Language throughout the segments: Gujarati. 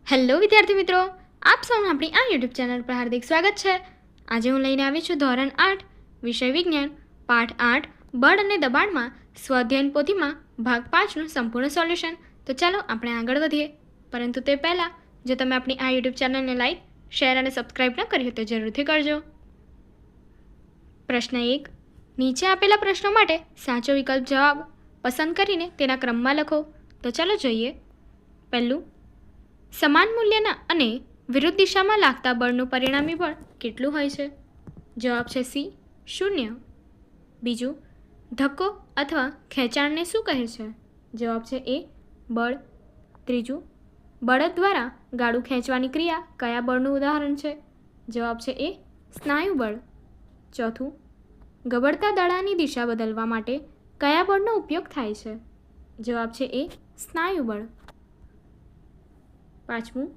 હેલો વિદ્યાર્થી મિત્રો, આપ સૌનું આપણી આ યુટ્યુબ ચેનલ પર હાર્દિક સ્વાગત છે। આજે હું લઈને આવી છું ધોરણ 8 વિષય વિજ્ઞાન પાઠ 8 બળ અને દબાણમાં સ્વાધ્યાયન પોથીમાં ભાગ 5નું સંપૂર્ણ સોલ્યુશન। તો ચાલો આપણે આગળ વધીએ, પરંતુ તે પહેલાં જો તમે આપણી આ યુટ્યુબ ચેનલને લાઈક, શેર અને સબસ્ક્રાઈબ ન કરી હોય તો જરૂરથી કરજો। પ્રશ્ન 1, નીચે આપેલા પ્રશ્નો માટે સાચો વિકલ્પ જવાબ પસંદ કરીને તેના ક્રમમાં લખો। તો ચાલો જોઈએ। પહેલું, સમાન મૂલ્યના અને વિરુદ્ધ દિશામાં લાગતા બળનું પરિણામી બળ કેટલું હોય છે? જવાબ છે સી, 0। બીજું, ધક્કો અથવા ખેંચાણને શું કહે છે? જવાબ છે એ, બળ। ત્રીજું, બળદ દ્વારા ગાડું ખેંચવાની ક્રિયા કયા બળનું ઉદાહરણ છે? જવાબ છે એ, સ્નાયુ બળ। ચોથું, ગબડતા દડાની દિશા બદલવા માટે કયા બળનો ઉપયોગ થાય છે? જવાબ છે એ, સ્નાયુ બળ। પાંચમું,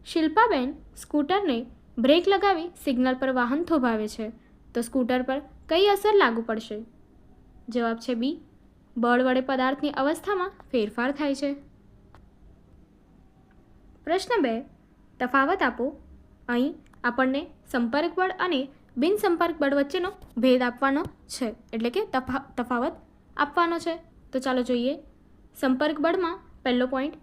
શિલ્પાબેન સ્કૂટરને બ્રેક લગાવી સિગ્નલ પર વાહન થોભાવે છે, તો સ્કૂટર પર કઈ અસર લાગુ પડશે? જવાબ છે બી, બળ વડે પદાર્થની અવસ્થામાં ફેરફાર થાય છે। પ્રશ્ન 2, તફાવત આપો। અહીં આપણને સંપર્ક બળ અને બિન સંપર્ક બળ વચ્ચેનો ભેદ આપવાનો છે, એટલે કે તફાવત આપવાનો છે। તો ચાલો જોઈએ। સંપર્ક બળમાં પહેલો પોઈન્ટ,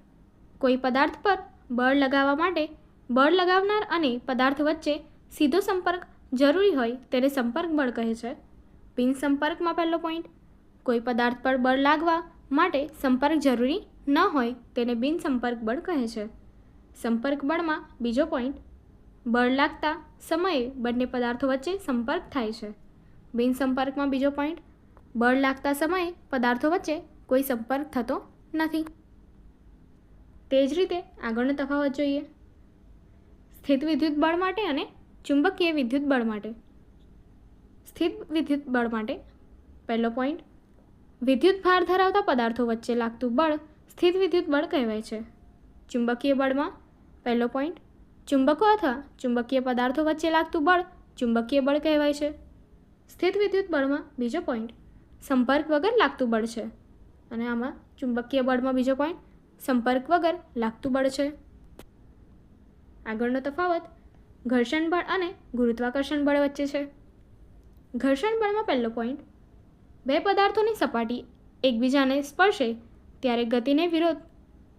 કોઈ પદાર્થ પર બળ લગાવવા માટે બળ લગાવનાર અને પદાર્થ વચ્ચે સીધો સંપર્ક જરૂરી હોય તેને સંપર્ક બળ કહે છે। બિન સંપર્કમાં પહેલો પોઈન્ટ, કોઈ પદાર્થ પર બળ લાગવા માટે સંપર્ક જરૂરી ન હોય તેને બિન સંપર્ક બળ કહે છે। સંપર્ક બળમાં બીજો પોઈન્ટ, બળ લાગતા સમયે બંને પદાર્થો વચ્ચે સંપર્ક થાય છે। બિન સંપર્કમાં બીજો પોઈન્ટ, બળ લાગતા સમયે પદાર્થો વચ્ચે કોઈ સંપર્ક થતો નથી। તે જ રીતે આગળનો તફાવત જોઈએ। સ્થિત વિદ્યુત બળ માટે અને ચુંબકીય વિદ્યુત બળ માટે। સ્થિત વિદ્યુત બળ માટે પહેલો પોઈન્ટ, વિદ્યુત ભાર ધરાવતા પદાર્થો વચ્ચે લાગતું બળ સ્થિત વિદ્યુત બળ કહેવાય છે। ચુંબકીય બળમાં પહેલો પોઈન્ટ, ચુંબકો અથવા ચુંબકીય પદાર્થો વચ્ચે લાગતું બળ ચુંબકીય બળ કહેવાય છે। સ્થિત વિદ્યુત બળમાં બીજો પોઈન્ટ, સંપર્ક વગર લાગતું બળ છે, અને આમાં ચુંબકીય બળમાં બીજો પોઈન્ટ, સંપર્ક વગર લાગતું બળ છે। આગળનો તફાવત ઘર્ષણ બળ અને ગુરુત્વાકર્ષણ બળ વચ્ચે છે। ઘર્ષણ બળમાં પહેલો પોઈન્ટ, બે પદાર્થોની સપાટી એકબીજાને સ્પર્શે ત્યારે ગતિને વિરોધ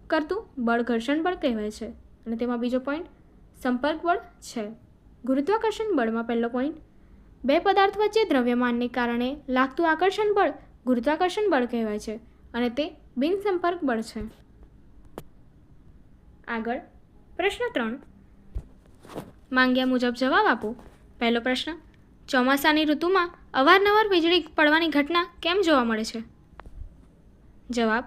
કરતું બળ ઘર્ષણ બળ કહેવાય છે, અને તેમાં બીજો પોઈન્ટ સંપર્ક બળ છે। ગુરુત્વાકર્ષણ બળમાં પહેલો પોઈન્ટ, બે પદાર્થ વચ્ચે દ્રવ્યમાનને કારણે લાગતું આકર્ષણ બળ ગુરુત્વાકર્ષણ બળ કહેવાય છે, અને તે બિન સંપર્ક બળ છે। આગળ પ્રશ્ન 3, માંગ્યા મુજબ જવાબ આપો। પહેલો પ્રશ્ન, ચોમાસાની ઋતુમાં અવારનવાર વીજળી પડવાની ઘટના કેમ જોવા મળે છે? જવાબ,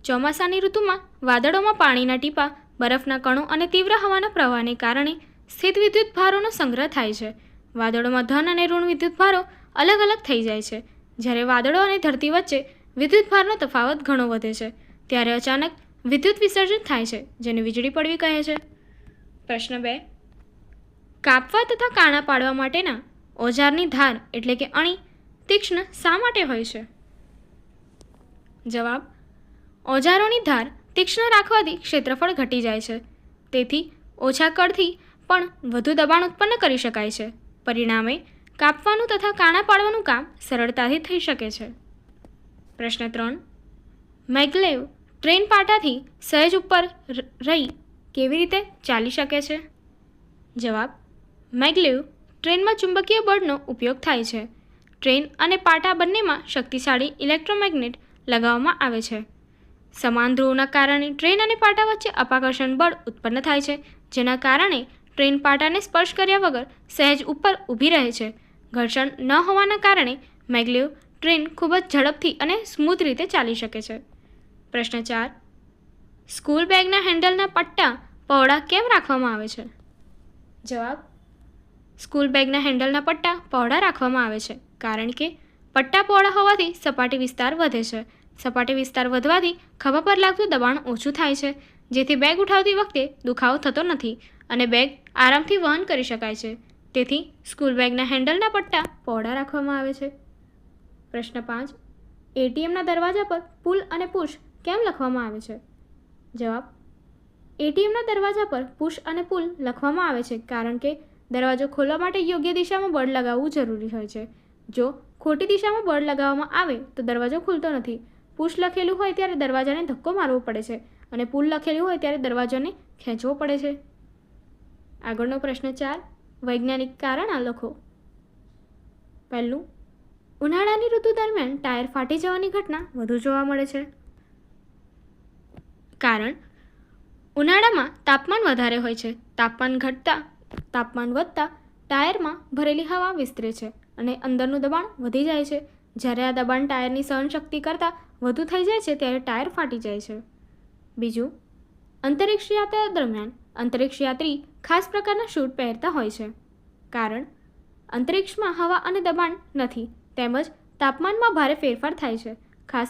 ચોમાસાની ઋતુમાં વાદળોમાં પાણીના ટીપાં, બરફના કણો અને તીવ્ર હવાના પ્રવાહને કારણે સ્થિત વિદ્યુત ભારોનો સંગ્રહ થાય છે। વાદળોમાં ધન અને ઋણ વિદ્યુત ભારો અલગ અલગ થઈ જાય છે। જ્યારે વાદળો અને ધરતી વચ્ચે વિદ્યુત ભારનો તફાવત ઘણો વધે છે, ત્યારે અચાનક વિદ્યુત વિસર્જન થાય છે, જેને વીજળી પડવી કહે છે। પ્રશ્ન 2, કાપવા તથા કાણા પાડવા માટેના ઓજારની ધાર એટલે કે અણી તીક્ષ્ણ શા માટે હોય છે? જવાબ, ઓજારોની ધાર તીક્ષ્ણ રાખવાથી ક્ષેત્રફળ ઘટી જાય છે, તેથી ઓછા કળથી પણ વધુ દબાણ ઉત્પન્ન કરી શકાય છે। પરિણામે કાપવાનું તથા કાણા પાડવાનું કામ સરળતાથી થઈ શકે છે। પ્રશ્ન 3, મેગ્લેવ ટ્રેન પાટાથી સહેજ ઉપર રહી કેવી રીતે ચાલી શકે છે? જવાબ, મેગ્લેવ ટ્રેનમાં ચુંબકીય બળનો ઉપયોગ થાય છે। ટ્રેન અને પાટા બંનેમાં શક્તિશાળી ઇલેક્ટ્રોમેગ્નેટ લગાવવામાં આવે છે। સમાન ધ્રુવના કારણે ટ્રેન અને પાટા વચ્ચે અપાકર્ષણ બળ ઉત્પન્ન થાય છે, જેના કારણે ટ્રેન પાટાને સ્પર્શ કર્યા વગર સહેજ ઉપર ઊભી રહે છે। ઘર્ષણ ન હોવાના કારણે મેગ્લેવ ટ્રેન ખૂબ જ ઝડપથી અને સ્મૂથ રીતે ચાલી શકે છે। પ્રશ્ન 4, સ્કૂલ બેગના હેન્ડલના પટ્ટા પહોળા કેમ રાખવામાં આવે છે? જવાબ, સ્કૂલ બેગના હેન્ડલના પટ્ટા પહોળા રાખવામાં આવે છે કારણ કે પટ્ટા પહોળા હોવાથી સપાટી વિસ્તાર વધે છે। સપાટી વિસ્તાર વધવાથી ખભા પર લાગતું દબાણ ઓછું થાય છે, જેથી બેગ ઉઠાવતી વખતે દુખાવો થતો નથી અને બેગ આરામથી વહન કરી શકાય છે। તેથી સ્કૂલ બેગના હેન્ડલના પટ્ટા પહોળા રાખવામાં આવે છે। પ્રશ્ન 5, એટીએમના દરવાજા પર પુલ અને પુશ કેમ લખવામાં આવે છે? જવાબ, એટીએમના દરવાજા પર પુશ અને પુલ લખવામાં આવે છે કારણ કે દરવાજો ખોલવા માટે યોગ્ય દિશામાં બળ લગાવવું જરૂરી હોય છે. જો ખોટી દિશામાં બળ લગાવવામાં આવે તો દરવાજો ખુલતો નથી. પુશ લખેલું હોય ત્યારે દરવાજાને ધક્કો મારવો પડે છે અને પુલ લખેલું હોય ત્યારે દરવાજાને ખેંચવો પડે છે. આગળનો પ્રશ્ન 4. વૈજ્ઞાનિક કારણ લખો. પહેલું, ઉનાળાની ઋતુ દરમિયાન ટાયર ફાટી જવાની ઘટના વધુ જોવા મળે છે. કારણ, ઉનાળામાં તાપમાન વધારે હોય છે. તાપમાન વધતા ટાયરમાં ભરેલી હવા વિસ્તરે છે અને અંદરનું દબાણ વધી જાય છે. જ્યારે આ દબાણ ટાયરની સહનશક્તિ કરતાં વધુ થઈ જાય છે ત્યારે ટાયર ફાટી જાય છે. બીજું, અંતરિક્ષ યાત્રા દરમિયાન અંતરિક્ષ યાત્રી ખાસ પ્રકારના શૂટ પહેરતા હોય છે. કારણ, અંતરિક્ષમાં હવા અને દબાણ નથી તેમજ તાપમાનમાં ભારે ફેરફાર થાય છે. ખાસ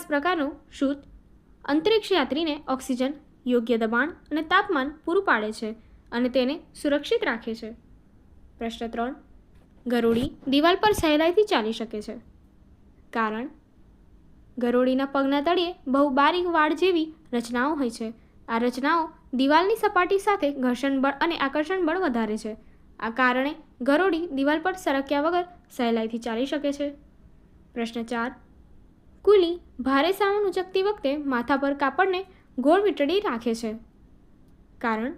પ્રકારનો શૂટ અંતરિક્ષ યાત્રીને ઓક્સિજન, યોગ્ય દબાણ અને તાપમાન પૂરું પાડે છે અને તેને સુરક્ષિત રાખે છે. પ્રશ્ન 3. ગરોળી દિવાલ પર સહેલાઈથી ચાલી શકે છે. કારણ, ગરોળીના પગના તળિયે બહુ બારીક વાડ જેવી રચનાઓ હોય છે. આ રચનાઓ દિવાલની સપાટી સાથે ઘર્ષણ બળ અને આકર્ષણ બળ વધારે છે. આ કારણે ગરોળી દિવાલ પર સરક્યા વગર સહેલાઈથી ચાલી શકે છે. પ્રશ્ન 4. કુલી ભારે સામાન ઉચકતી વખતે માથા પર કાપડને ગોળ વીંટળી રાખે છે. કારણ,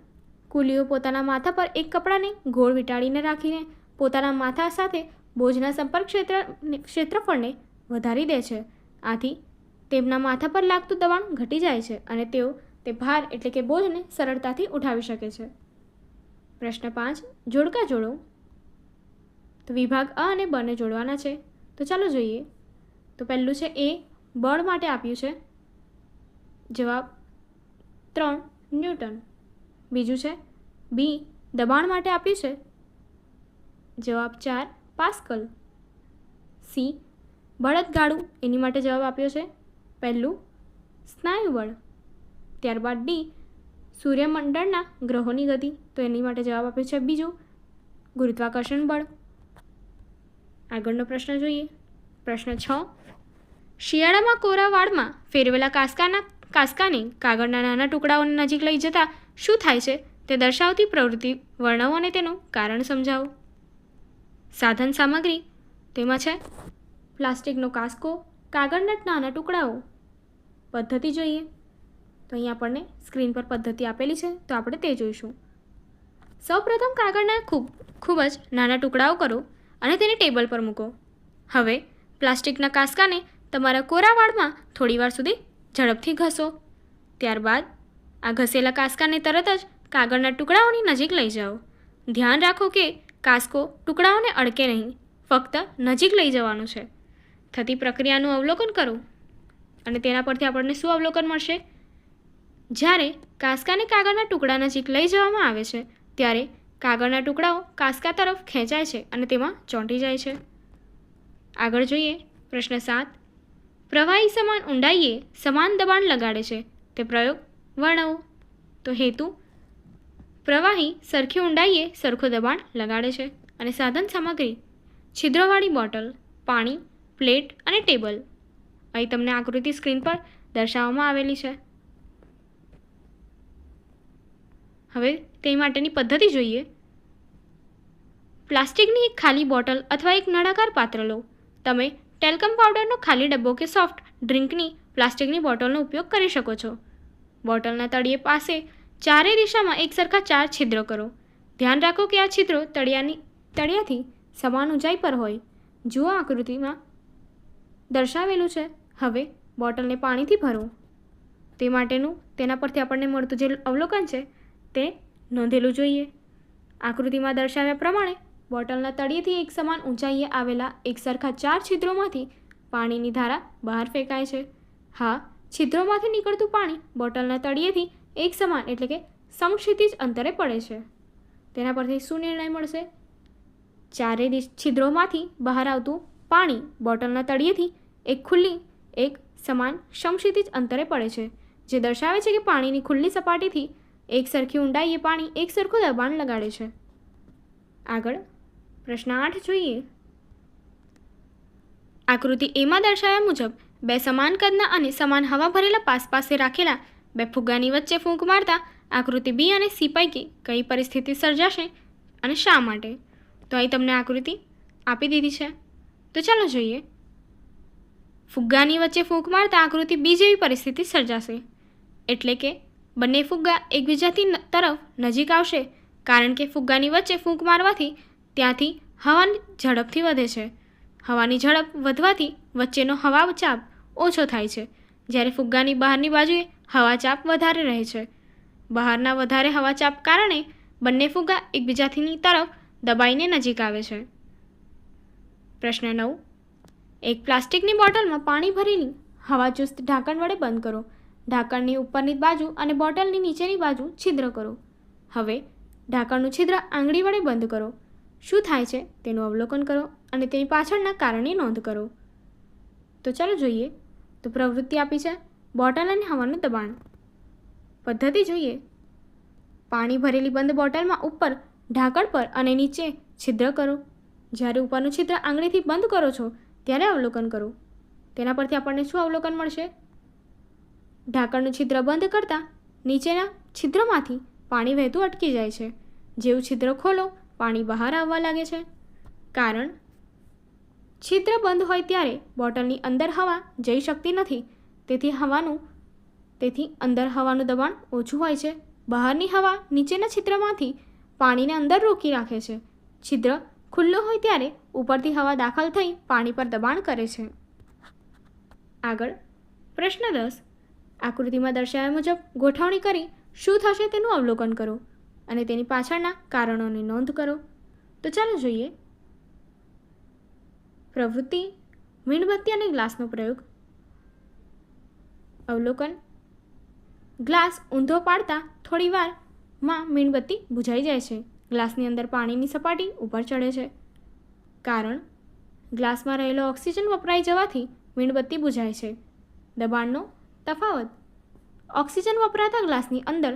કુલીઓ પોતાના માથા પર એક કપડાને ગોળ વીંટાળીને રાખીને પોતાના માથા સાથે બોજના સંપર્ક ક્ષેત્રફળને વધારી દે છે. આથી તેમના માથા પર લાગતું દબાણ ઘટી જાય છે અને તેઓ તે ભાર એટલે કે બોજને સરળતાથી ઉઠાવી શકે છે. પ્રશ્ન 5. જોડકા જોડો. તો વિભાગ અ અને બ ને જોડવાના છે. તો ચાલો જોઈએ. તો પહેલું છે એ, બળ માટે આપ્યું છે જવાબ 3 ન્યૂટન. બીજું છે બી, દબાણ માટે આપ્યું છે જવાબ 4 પાસ્કલ. સી, બળદગાડું એની માટે જવાબ આપ્યો છે પહેલું સ્નાયુબળ. ત્યારબાદ ડી, સૂર્યમંડળના ગ્રહોની ગતિ, તો એની માટે જવાબ આપ્યો છે બીજું ગુરુત્વાકર્ષણ બળ. આગળનો પ્રશ્ન જોઈએ. પ્રશ્ન 6. શિયાળામાં કોરા વાળમાં ફેરવેલા કાંસકાને કાગળના નાના ટુકડાઓની નજીક લઈ જતાં શું થાય છે તે દર્શાવતી પ્રવૃત્તિ વર્ણવો અને તેનું કારણ સમજાવો. સાધન સામગ્રી, તેમાં છે પ્લાસ્ટિકનો કાંસકો, કાગળના નાના ટુકડાઓ. પદ્ધતિ જોઈએ. તો અહીં આપણને સ્ક્રીન પર પદ્ધતિ આપેલી છે તો આપણે તે જોઈશું. સૌપ્રથમ કાગળના ખૂબ જ નાના ટુકડાઓ કરો અને તેને ટેબલ પર મૂકો. હવે પ્લાસ્ટિકના કાંસકાને તમારા કોરા વાળમાં થોડીવાર સુધી ઝડપથી ઘસો. ત્યારબાદ આ ઘસેલા કાંસકાને તરત જ કાગળના ટુકડાઓની નજીક લઈ જાઓ. ધ્યાન રાખો કે કાંસકો ટુકડાઓને અડકે નહીં, ફક્ત નજીક લઈ જવાનું છે. થતી પ્રક્રિયાનું અવલોકન કરો અને તેના પરથી આપણને શું અવલોકન મળશે? જ્યારે કાંસકાને કાગળના ટુકડા નજીક લઈ જવામાં આવે છે ત્યારે કાગળના ટુકડાઓ કાંસકા તરફ ખેંચાય છે અને તેમાં ચોંટી જાય છે. આગળ જોઈએ. પ્રશ્ન 7. પ્રવાહી સમાન ઊંડાઈએ સમાન દબાણ લગાડે છે તે પ્રયોગ વર્ણવો. તો હેતુ, પ્રવાહી સરખી ઊંડાઈએ સરખું દબાણ લગાડે છે. અને સાધન સામગ્રી, છિદ્રવાળી બોટલ, પાણી, પ્લેટ અને ટેબલ. અહીં તમને આકૃતિ સ્ક્રીન પર દર્શાવવામાં આવેલી છે. હવે તે માટેની પદ્ધતિ જોઈએ. પ્લાસ્ટિકની એક ખાલી બોટલ અથવા એક નળાકાર પાત્ર લો. તમે ટેલ્કમ પાવડરનો ખાલી ડબ્બો કે સોફ્ટ ડ્રિંકની પ્લાસ્ટિકની બોટલનો ઉપયોગ કરી શકો છો. બોટલના તળિયે પાસે ચારેય દિશામાં એકસરખા 4 છિદ્રો કરો. ધ્યાન રાખો કે આ છિદ્રો તળિયાથી સમાન ઊંચાઈ પર હોય. જુઓ આકૃતિમાં દર્શાવેલું છે. હવે બોટલને પાણીથી ભરો. તે માટેનું તેના પરથી આપણને મળતું જે અવલોકન છે તે નોંધેલું જોઈએ. આકૃતિમાં દર્શાવ્યા પ્રમાણે બોટલના તળિયેથી એક સમાન ઊંચાઈએ આવેલા એકસરખા 4 છિદ્રોમાંથી પાણીની ધારા બહાર ફેંકાય છે. હા, છિદ્રોમાંથી નીકળતું પાણી બોટલના તળિયેથી એક સમાન એટલે કે સમક્ષિતિજ અંતરે પડે છે. તેના પરથી શું નિર્ણય મળશે? ચારેય છિદ્રોમાંથી બહાર આવતું પાણી બોટલના તળિયેથી એક સમાન સમક્ષિતિજ અંતરે પડે છે, જે દર્શાવે છે કે પાણીની ખુલ્લી સપાટીથી એક સરખી ઊંડાઈએ પાણી એક સરખું દબાણ લગાડે છે. આગળ પ્રશ્ન 8 જોઈએ. આકૃતિ એમાં દર્શાવ્યા મુજબ બે સમાન કદના અને સમાન હવા ભરેલા પાસ પાસે રાખેલા બે ફુગ્ગાની વચ્ચે ફૂંક મારતા આકૃતિ બી અને સી પૈકી કઈ પરિસ્થિતિ સર્જાશે અને શા માટે? તો અહીં તમને આકૃતિ આપી દીધી છે. તો ચાલો જોઈએ. ફુગ્ગાની વચ્ચે ફૂંક મારતા આકૃતિ બી જેવી પરિસ્થિતિ સર્જાશે. એટલે કે બંને ફુગ્ગા એકબીજાથી તરફ નજીક આવશે, કારણ કે ફુગ્ગાની વચ્ચે ફૂંક મારવાથી ત્યાંથી હવા ઝડપથી વધે છે. હવાની ઝડપ વધવાથી વચ્ચેનો હવા ચાપ ઓછો થાય છે, જ્યારે ફુગ્ગાની બહારની બાજુએ હવા ચાપ વધારે રહે છે. બહારના વધારે હવા ચાપ કારણે બંને ફુગ્ગા એકબીજાની તરફ દબાઈને નજીક આવે છે. પ્રશ્ન 9. એક પ્લાસ્ટિકની બોટલમાં પાણી ભરેલી હવાચુસ્ત ઢાંકણ વડે બંધ કરો. ઢાંકણની ઉપરની બાજુ અને બોટલની નીચેની બાજુ છિદ્ર કરો. હવે ઢાંકણનું છિદ્ર આંગળી વડે બંધ કરો. શું થાય છે તેનું અવલોકન કરો અને તેની પાછળના કારણની નોંધ કરો. તો ચાલો જોઈએ. તો પ્રવૃત્તિ આપી છે બોટલ અને હવાનું દબાણ. પદ્ધતિ જોઈએ. પાણી ભરેલી બંધ બોટલમાં ઉપર ઢાંકણ પર અને નીચે છિદ્ર કરો. જ્યારે ઉપરનું છિદ્ર આંગળીથી બંધ કરો છો ત્યારે અવલોકન કરો. તેના પરથી આપણને શું અવલોકન મળશે? ઢાંકણનું છિદ્ર બંધ કરતાં નીચેના છિદ્રમાંથી પાણી વહેતું અટકી જાય છે. જેવું છિદ્ર ખોલો, પાણી બહાર આવવા લાગે છે. કારણ છિદ્ર બંધ હોય ત્યારે બોટલની અંદર હવા જઈ શકતી નથી, તેથી અંદર હવાનું દબાણ ઓછું હોય છે. બહારની હવા નીચેના છિદ્રમાંથી પાણીને અંદર રોકી રાખે છે. છિદ્ર ખુલ્લું હોય ત્યારે ઉપરથી હવા દાખલ થઈ પાણી પર દબાણ કરે છે. આગળ પ્રશ્ન 10. આકૃતિમાં દર્શાવ્યા મુજબ ગોઠવણી કરી શું થશે તેનું અવલોકન કરો અને તેની પાછળના કારણોની નોંધ કરો. તો ચાલો જોઈએ. પ્રવૃત્તિ મીણબત્તી અને ગ્લાસનો પ્રયોગ. અવલોકન. ગ્લાસ ઊંધો પાડતા થોડી વારમાં મીણબત્તી બુઝાઈ જાય છે. ગ્લાસની અંદર પાણીની સપાટી ઉપર ચડે છે. કારણ ગ્લાસમાં રહેલો ઓક્સિજન વપરાઈ જવાથી મીણબત્તી બુઝાય છે. દબાણનો તફાવત. ઓક્સિજન વપરાતા ગ્લાસની અંદર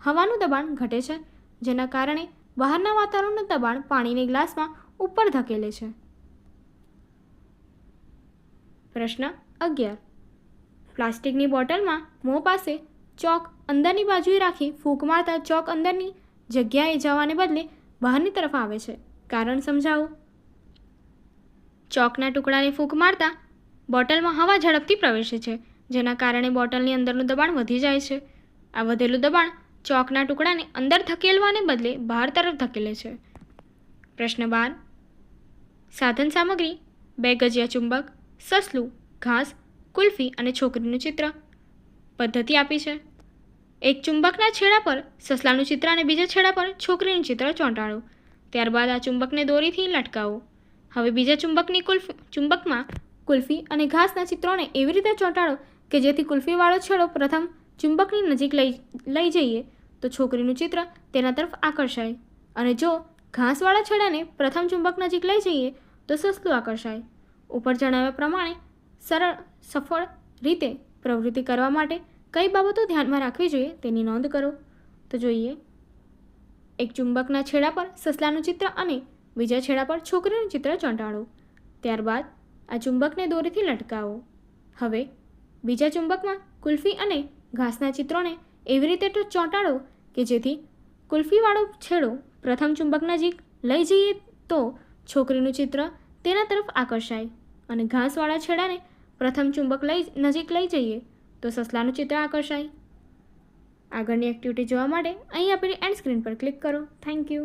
હવાનું દબાણ ઘટે છે, જેના કારણે બહારના વાતાવરણનું દબાણ પાણીને ગ્લાસમાં ઉપર ધકેલે છે. પ્રશ્ન 11. પ્લાસ્ટિકની બોટલમાં મોં પાસે ચોક અંદરની બાજુએ રાખી ફૂંક મારતા ચોક અંદરની જગ્યાએ જવાને બદલે બહારની તરફ આવે છે. કારણ સમજાવો. ચોકના ટુકડાને ફૂંક મારતા બોટલમાં હવા ઝડપથી પ્રવેશે છે, જેના કારણે બોટલની અંદરનું દબાણ વધી જાય છે. આ વધેલું દબાણ ચોકના ટુકડાને અંદર ધકેલવાને બદલે બહાર તરફ ધકેલે છે. પ્રશ્ન 12. સાધન સામગ્રી: 2 ગજિયા ચુંબક, સસલું, ઘાસ, કુલ્ફી અને છોકરીનું ચિત્ર. પદ્ધતિ આપી છે. એક ચુંબકના છેડા પર સસલાનું ચિત્ર અને બીજા છેડા પર છોકરીનું ચિત્ર ચોંટાડો. ત્યારબાદ આ ચુંબકને દોરીથી લટકાવો. હવે બીજા ચુંબકમાં કુલ્ફી અને ઘાસના ચિત્રોને એવી રીતે ચોંટાડો કે જેથી કુલ્ફીવાળો છેડો પ્રથમ ચુંબકની નજીક લઈ જઈએ તો છોકરીનું ચિત્ર તેના તરફ આકર્ષાય, અને જો ઘાસવાળા છેડાને પ્રથમ ચુંબક નજીક લઈ જઈએ તો સસલું આકર્ષાય. ઉપર જણાવ્યા પ્રમાણે સફળ રીતે પ્રવૃત્તિ કરવા માટે કઈ બાબતો ધ્યાનમાં રાખવી જોઈએ તેની નોંધ કરો. તો જોઈએ. એક ચુંબકના છેડા પર સસલાનું ચિત્ર અને બીજા છેડા પર છોકરીનું ચિત્ર ચોંટાડો. ત્યારબાદ આ ચુંબકને દોરીથી લટકાવો. હવે બીજા ચુંબકમાં કુલ્ફી અને ઘાસના ચિત્રોને એવી રીતે ચોંટાડો કે જેથી કુલ્ફીવાળો છેડો પ્રથમ ચુંબક નજીક લઈ જઈએ તો છોકરીનું ચિત્ર તેના તરફ આકર્ષાય, અને ઘાસવાળા છેડાને પ્રથમ ચુંબક નજીક લઈ જઈએ તો સસલાનું ચિત્ર આકર્ષાય. આગળની એક્ટિવિટી જોવા માટે અહીં આપેલી એન્ડ સ્ક્રીન પર ક્લિક કરો. Thank you.